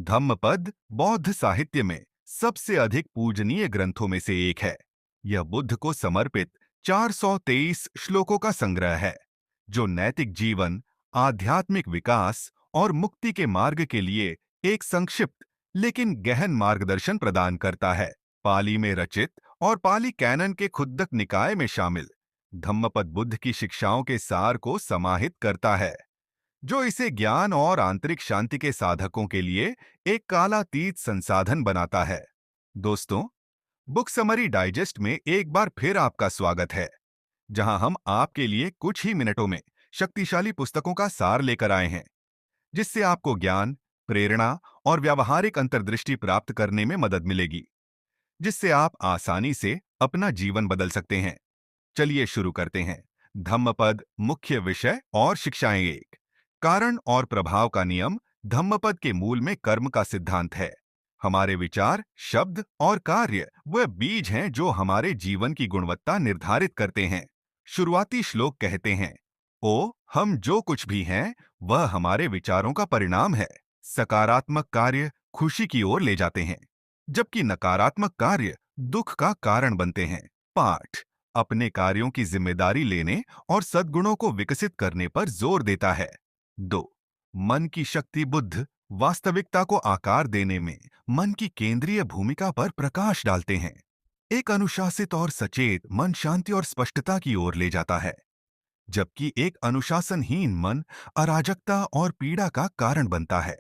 धम्मपद बौद्ध साहित्य में सबसे अधिक पूजनीय ग्रंथों में से एक है। यह बुद्ध को समर्पित 423 श्लोकों का संग्रह है, जो नैतिक जीवन, आध्यात्मिक विकास और मुक्ति के मार्ग के लिए एक संक्षिप्त लेकिन गहन मार्गदर्शन प्रदान करता है। पाली में रचित और पाली कैनन के खुद्दक निकाय में शामिल धम्मपद बुद्ध की शिक्षाओं के सार को समाहित करता है, जो इसे ज्ञान और आंतरिक शांति के साधकों के लिए एक कालातीत संसाधन बनाता है। दोस्तों, बुक समरी डाइजेस्ट में एक बार फिर आपका स्वागत है, जहां हम आपके लिए कुछ ही मिनटों में शक्तिशाली पुस्तकों का सार लेकर आए हैं, जिससे आपको ज्ञान, प्रेरणा और व्यावहारिक अंतर्दृष्टि प्राप्त करने में मदद मिलेगी, जिससे आप आसानी से अपना जीवन बदल सकते हैं। चलिए शुरू करते हैं। धम्मपद मुख्य विषय और शिक्षाएं। एक, कारण और प्रभाव का नियम। धम्मपद के मूल में कर्म का सिद्धांत है। हमारे विचार, शब्द और कार्य वह बीज हैं जो हमारे जीवन की गुणवत्ता निर्धारित करते हैं। शुरुआती श्लोक कहते हैं, ओ हम जो कुछ भी हैं वह हमारे विचारों का परिणाम है। सकारात्मक कार्य खुशी की ओर ले जाते हैं, जबकि नकारात्मक कार्य दुख का कारण बनते हैं। पाठ अपने कार्यों की जिम्मेदारी लेने और सद्गुणों को विकसित करने पर जोर देता है। 2. मन की शक्ति। बुद्ध वास्तविकता को आकार देने में मन की केंद्रीय भूमिका पर प्रकाश डालते हैं। एक अनुशासित और सचेत मन शांति और स्पष्टता की ओर ले जाता है, जबकि एक अनुशासनहीन मन अराजकता और पीड़ा का कारण बनता है।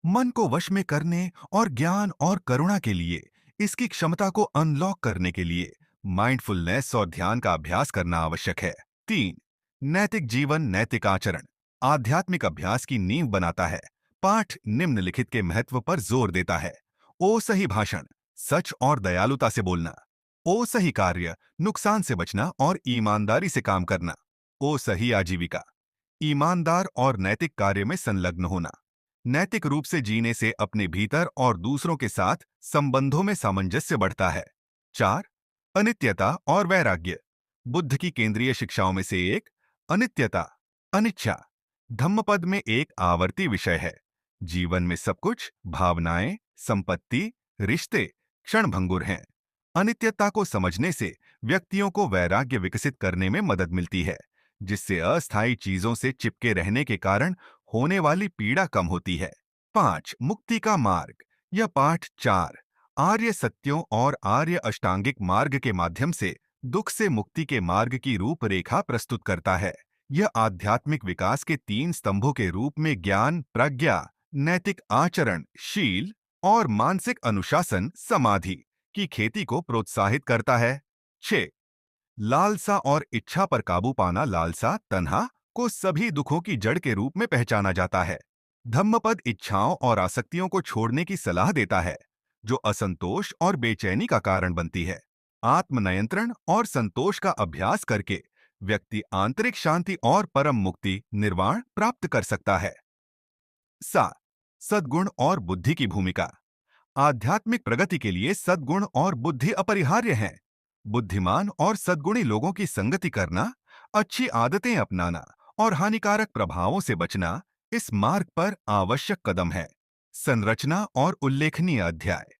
मन को वश में करने और ज्ञान और करुणा के लिए इसकी क्षमता को अनलॉक करने के लिए माइंडफुलनेस और ध्यान का अभ्यास करना आवश्यक है। 3. नैतिक जीवन, नैतिक आचरण आध्यात्मिक अभ्यास की नींव बनाता है। पाठ निम्नलिखित के महत्व पर जोर देता है। ओ सही भाषण, सच और दयालुता से बोलना। ओ सही कार्य, नुकसान से बचना और ईमानदारी से काम करना। ओ सही आजीविका, ईमानदार और नैतिक कार्य में संलग्न होना। नैतिक रूप से जीने से अपने भीतर और दूसरों के साथ संबंधों में सामंजस्य बढ़ता है। 4. अनित्यता और वैराग्य बुद्ध की केंद्रीय शिक्षाओं में से एक। अनित्यता, अनिच्छा धम्मपद में एक आवर्ती विषय है। जीवन में सब कुछ, भावनाएं, संपत्ति, रिश्ते क्षणभंगुर हैं। अनित्यता को समझने से व्यक्तियों को वैराग्य विकसित करने में मदद मिलती है, जिससे अस्थायी चीजों से चिपके रहने के कारण होने वाली पीड़ा कम होती है। 5. मुक्ति का मार्ग। यह पाठ 4 आर्य सत्यों और आर्य अष्टांगिक मार्ग के माध्यम से दुख से मुक्ति के मार्ग की रूपरेखा प्रस्तुत करता है। यह आध्यात्मिक विकास के 3 स्तंभों के रूप में ज्ञान, प्रज्ञा, नैतिक आचरण, शील और मानसिक अनुशासन, समाधि की खेती को प्रोत्साहित करता है। 6. लालसा और इच्छा पर काबू पाना। लालसा, तन्हा को सभी दुखों की जड़ के रूप में पहचाना जाता है। धम्मपद इच्छाओं और आसक्तियों को छोड़ने की सलाह देता है, जो असंतोष और बेचैनी का कारण बनती है। आत्मनियंत्रण और संतोष का अभ्यास करके व्यक्ति आंतरिक शांति और परम मुक्ति, निर्वाण प्राप्त कर सकता है। 7. सद्गुण और बुद्धि की भूमिका। आध्यात्मिक प्रगति के लिए सद्गुण और बुद्धि अपरिहार्य हैं। बुद्धिमान और सद्गुणी लोगों की संगति करना, अच्छी आदतें अपनाना और हानिकारक प्रभावों से बचना इस मार्ग पर आवश्यक कदम है। संरचना और उल्लेखनीय अध्याय।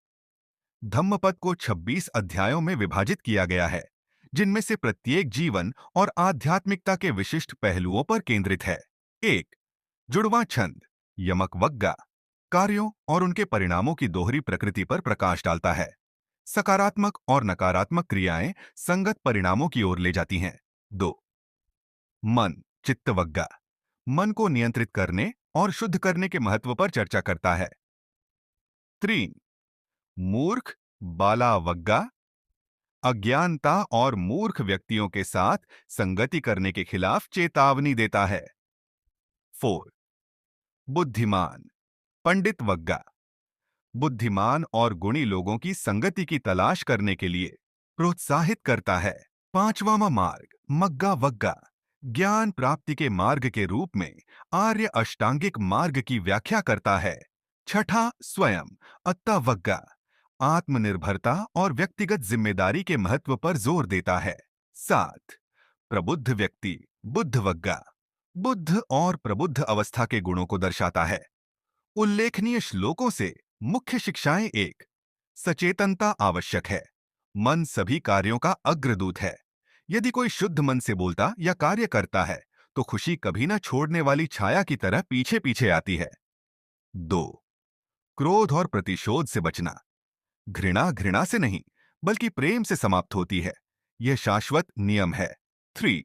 धम्मपद को 26 अध्यायों में विभाजित किया गया है, जिनमें से प्रत्येक जीवन और आध्यात्मिकता के विशिष्ट पहलुओं पर केंद्रित है। 1. जुड़वां छंद, यमक वग्गा कार्यों और उनके परिणामों की दोहरी प्रकृति पर प्रकाश डालता है। सकारात्मक और नकारात्मक क्रियाएं संगत परिणामों की ओर ले जाती हैं। 2. मन, चित्तवग्गा मन को नियंत्रित करने और शुद्ध करने के महत्व पर चर्चा करता है। 3. मूर्ख, बालावग्गा अज्ञानता और मूर्ख व्यक्तियों के साथ संगति करने के खिलाफ चेतावनी देता है। 4. बुद्धिमान, पंडित वग्गा बुद्धिमान और गुणी लोगों की संगति की तलाश करने के लिए प्रोत्साहित करता है। 5वां मार्ग, मग्गा वग्गा ज्ञान प्राप्ति के मार्ग के रूप में आर्य अष्टांगिक मार्ग की व्याख्या करता है। 6. स्वयं, अत्ता वग्गा आत्मनिर्भरता और व्यक्तिगत जिम्मेदारी के महत्व पर जोर देता है। 7. प्रबुद्ध व्यक्ति, बुद्ध वग्गा बुद्ध और प्रबुद्ध अवस्था के गुणों को दर्शाता है। उल्लेखनीय श्लोकों से मुख्य शिक्षाएं एक, सचेतनता आवश्यक है। मन सभी कार्यों का अग्रदूत है। यदि कोई शुद्ध मन से बोलता या कार्य करता है तो खुशी कभी न छोड़ने वाली छाया की तरह पीछे पीछे आती है। दो, क्रोध और प्रतिशोध से बचना। घृणा घृणा से नहीं बल्कि प्रेम से समाप्त होती है। यह शाश्वत नियम है। थ्री,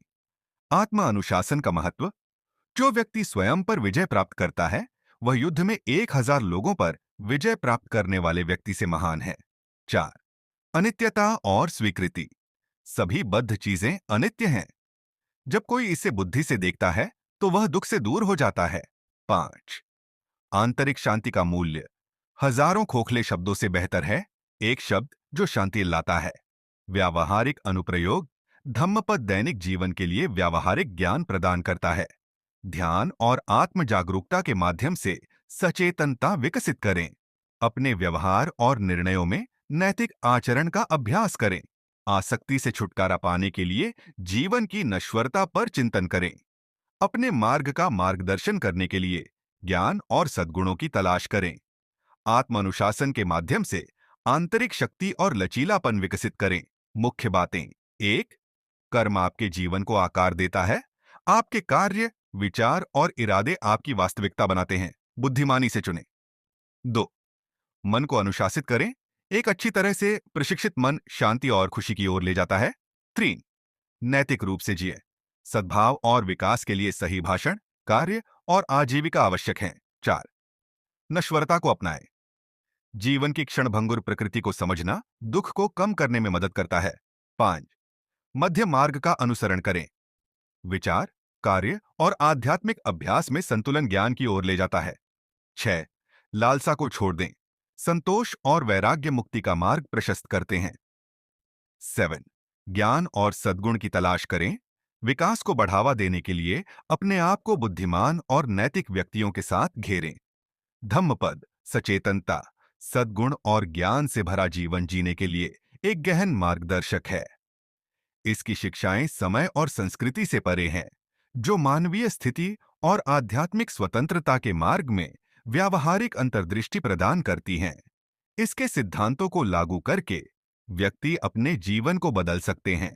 आत्म अनुशासन का महत्व। जो व्यक्ति स्वयं पर विजय प्राप्त करता है वह युद्ध में 1000 लोगों पर विजय प्राप्त करने वाले व्यक्ति से महान है। चार, अनित्यता और स्वीकृति। सभी बद्ध चीजें अनित्य हैं। जब कोई इसे बुद्धि से देखता है तो वह दुख से दूर हो जाता है। पांच, आंतरिक शांति का मूल्य। हजारों खोखले शब्दों से बेहतर है एक शब्द जो शांति लाता है। व्यावहारिक अनुप्रयोग। धम्मपद दैनिक जीवन के लिए व्यावहारिक ज्ञान प्रदान करता है। ध्यान और आत्म जागरूकता के माध्यम से सचेतनता विकसित करें। अपने व्यवहार और निर्णयों में नैतिक आचरण का अभ्यास करें। आसक्ति से छुटकारा पाने के लिए जीवन की नश्वरता पर चिंतन करें। अपने मार्ग का मार्गदर्शन करने के लिए ज्ञान और सद्गुणों की तलाश करें। आत्म अनुशासन के माध्यम से आंतरिक शक्ति और लचीलापन विकसित करें। मुख्य बातें। एक, कर्म आपके जीवन को आकार देता है। आपके कार्य, विचार और इरादे आपकी वास्तविकता बनाते हैं। बुद्धिमानी से चुनें। दो, मन को अनुशासित करें। एक अच्छी तरह से प्रशिक्षित मन शांति और खुशी की ओर ले जाता है। तीन, नैतिक रूप से जिए। सद्भाव और विकास के लिए सही भाषण, कार्य और आजीविका आवश्यक हैं। चार, नश्वरता को अपनाएं। जीवन की क्षणभंगुर प्रकृति को समझना दुख को कम करने में मदद करता है। पांच, मध्य मार्ग का अनुसरण करें। विचार, कार्य और आध्यात्मिक अभ्यास में संतुलन ज्ञान की ओर ले जाता है। छह, लालसा को छोड़ दें। संतोष और वैराग्य मुक्ति का मार्ग प्रशस्त करते हैं। सेवन, ज्ञान और सद्गुण की तलाश करें। विकास को बढ़ावा देने के लिए अपने आप को बुद्धिमान और नैतिक व्यक्तियों के साथ घेरें। धम्मपद सचेतनता, सद्गुण और ज्ञान से भरा जीवन जीने के लिए एक गहन मार्गदर्शक है। इसकी शिक्षाएं समय और संस्कृति से परे हैं, जो मानवीय स्थिति और आध्यात्मिक स्वतंत्रता के मार्ग में व्यावहारिक अंतर्दृष्टि प्रदान करती हैं। इसके सिद्धांतों को लागू करके व्यक्ति अपने जीवन को बदल सकते हैं,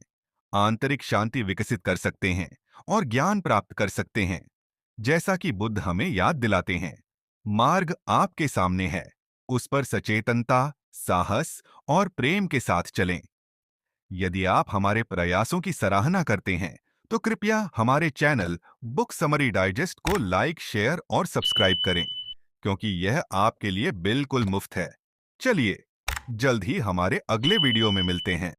आंतरिक शांति विकसित कर सकते हैं और ज्ञान प्राप्त कर सकते हैं। जैसा कि बुद्ध हमें याद दिलाते हैं, मार्ग आपके सामने है, उस पर सचेतनता, साहस और प्रेम के साथ चलें। यदि आप हमारे प्रयासों की सराहना करते हैं तो कृपया हमारे चैनल बुक समरी डाइजेस्ट को लाइक, शेयर और सब्सक्राइब करें, क्योंकि यह आपके लिए बिल्कुल मुफ्त है। चलिए, जल्द ही हमारे अगले वीडियो में मिलते हैं।